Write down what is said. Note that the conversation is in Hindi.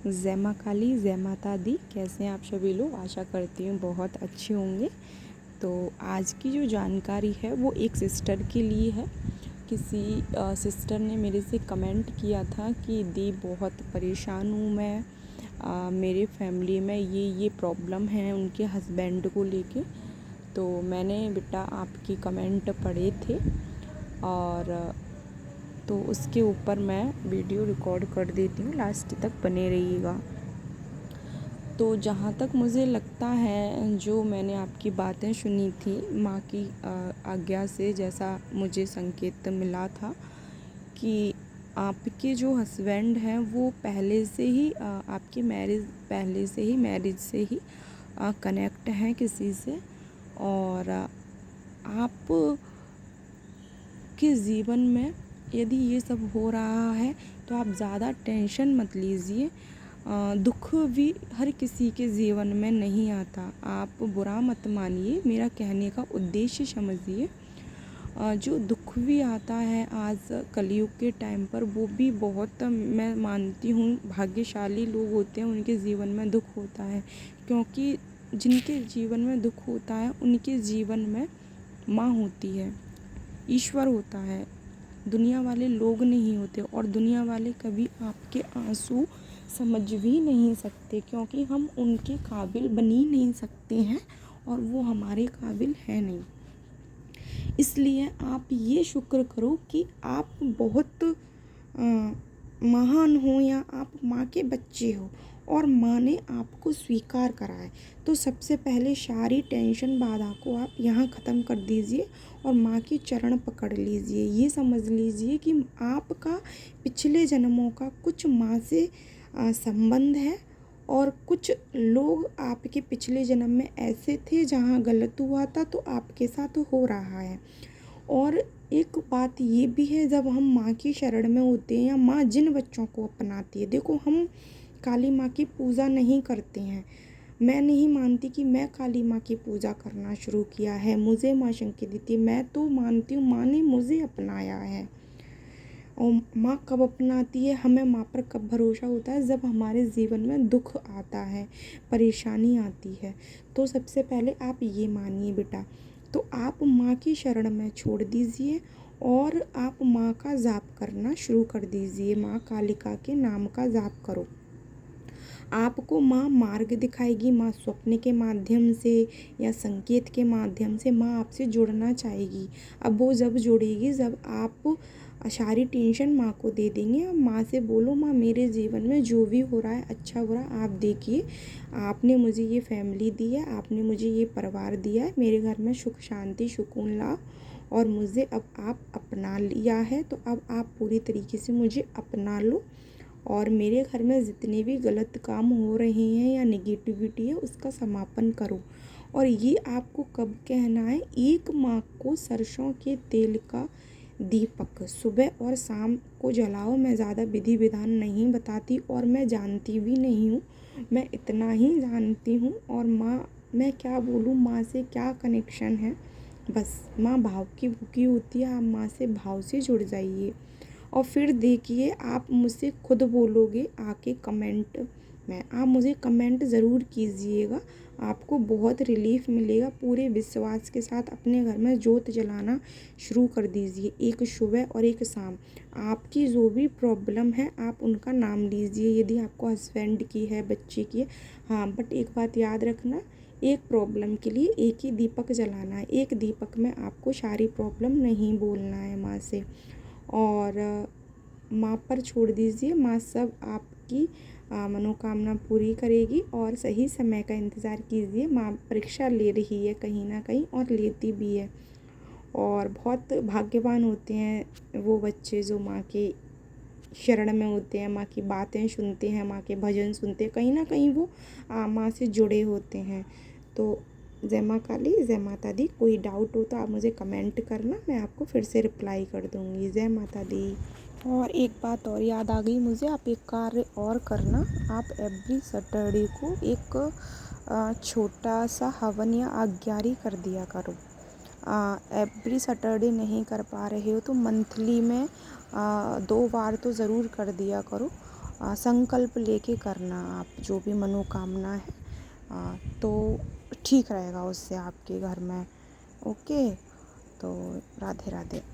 जय माँ काली, जय माता दी। कैसे हैं आप सभी लोग? आशा करती हूँ बहुत अच्छे होंगे। तो आज की जो जानकारी है वो एक सिस्टर के लिए है। किसी सिस्टर ने मेरे से कमेंट किया था कि दी बहुत परेशान हूँ मैं, मेरे फैमिली में ये प्रॉब्लम है उनके हस्बैंड को लेके। तो मैंने बेटा आपकी कमेंट पढ़े थे और तो उसके ऊपर मैं वीडियो रिकॉर्ड कर देती हूँ, लास्ट तक बने रहिएगा। तो जहाँ तक मुझे लगता है, जो मैंने आपकी बातें सुनी थी माँ की आज्ञा से, जैसा मुझे संकेत मिला था कि आपके जो हस्बैंड हैं वो पहले से ही आपकी मैरिज से ही कनेक्ट हैं किसी से। और आप के जीवन में यदि ये सब हो रहा है तो आप ज़्यादा टेंशन मत लीजिए। दुख भी हर किसी के जीवन में नहीं आता, आप बुरा मत मानिए, मेरा कहने का उद्देश्य समझिए। जो दुख भी आता है आज कलयुग के टाइम पर, वो भी बहुत, मैं मानती हूँ, भाग्यशाली लोग होते हैं उनके जीवन में दुख होता है। क्योंकि जिनके जीवन में दुख होता है उनके जीवन में माँ होती है, ईश्वर होता है, दुनिया वाले लोग नहीं होते। और दुनिया वाले कभी आपके आंसू समझ भी नहीं सकते, क्योंकि हम उनके काबिल बन ही नहीं सकते हैं और वो हमारे काबिल है नहीं। इसलिए आप ये शुक्र करो कि आप बहुत महान हो, या आप माँ के बच्चे हो और माँ ने आपको स्वीकार करा है। तो सबसे पहले सारी टेंशन बाधा को आप यहाँ ख़त्म कर दीजिए और माँ की चरण पकड़ लीजिए। ये समझ लीजिए कि आपका पिछले जन्मों का कुछ माँ से संबंध है, और कुछ लोग आपके पिछले जन्म में ऐसे थे जहाँ गलत हुआ था तो आपके साथ हो रहा है। और एक बात ये भी है, जब हम माँ की शरण में होते हैं या माँ जिन बच्चों को अपनाती है, देखो हम काली माँ की पूजा नहीं करते हैं। मैं नहीं मानती कि मैं काली माँ की पूजा करना शुरू किया है, मुझे माँ संकेत देती है। मैं तो मानती हूँ माँ ने मुझे अपनाया है। और माँ कब अपनाती है, हमें माँ पर कब भरोसा होता है, जब हमारे जीवन में दुख आता है, परेशानी आती है। तो सबसे पहले आप ये मानिए बेटा। तो आप माँ की शरण में छोड़ दीजिए और आप माँ का जाप करना शुरू कर दीजिए। माँ कालिका के नाम का जाप करो। आपको माँ मार्ग दिखाएगी, माँ स्वप्न के माध्यम से या संकेत के माध्यम से माँ आपसे जुड़ना चाहेगी। अब वो जब जुड़ेगी, जब आप सारी टेंशन माँ को दे देंगे। अब माँ से बोलो, माँ मेरे जीवन में जो भी हो रहा है अच्छा बुरा आप देखिए, आपने मुझे ये फैमिली दी है, आपने मुझे ये परिवार दिया है, मेरे घर में सुख शांति सुकून लाओ। और मुझे अब आप अपना लिया है तो अब आप पूरी तरीके से मुझे अपना लो, और मेरे घर में जितने भी गलत काम हो रहे हैं या नेगेटिविटी है उसका समापन करो। और ये आपको कब कहना है? 1 माह को सरसों के तेल का दीपक सुबह और शाम को जलाओ। मैं ज़्यादा विधि विधान नहीं बताती और मैं जानती भी नहीं हूँ, मैं इतना ही जानती हूँ। और माँ, मैं क्या बोलूँ, माँ से क्या कनेक्शन है, बस माँ भाव की भूखी होती है। आप माँ से भाव से जुड़ जाइए और फिर देखिए आप मुझसे खुद बोलोगे आके कमेंट में। आप मुझे कमेंट ज़रूर कीजिएगा, आपको बहुत रिलीफ मिलेगा। पूरे विश्वास के साथ अपने घर में जोत जलाना शुरू कर दीजिए, एक सुबह और एक शाम। आपकी जो भी प्रॉब्लम है आप उनका नाम लीजिए, यदि आपको हस्बैंड की है, बच्चे की है। हाँ, बट एक बात याद रखना, एक प्रॉब्लम के लिए एक ही दीपक जलाना है। एक दीपक में आपको सारी प्रॉब्लम नहीं बोलना है माँ से। और माँ पर छोड़ दीजिए, माँ सब आपकी मनोकामना पूरी करेगी। और सही समय का इंतज़ार कीजिए, माँ परीक्षा ले रही है कहीं ना कहीं और लेती भी है। और बहुत भाग्यवान होते हैं वो बच्चे जो माँ के शरण में होते हैं, माँ की बातें सुनते हैं, माँ के भजन सुनते हैं, कहीं ना कहीं वो माँ से जुड़े होते हैं। तो जय माँ काली, जय माता दी। कोई डाउट हो तो आप मुझे कमेंट करना, मैं आपको फिर से रिप्लाई कर दूँगी। जय माता दी। और एक बात और याद आ गई मुझे, आप एक कार्य और करना, आप एवरी सैटरडे को एक छोटा सा हवन या आज्ञारी कर दिया करो। एवरी सैटरडे नहीं कर पा रहे हो तो मंथली में 2 बार तो ज़रूर कर दिया करो। संकल्प लेके करना आप जो भी मनोकामना है, तो ठीक रहेगा उससे आपके घर में। ओके, तो राधे राधे।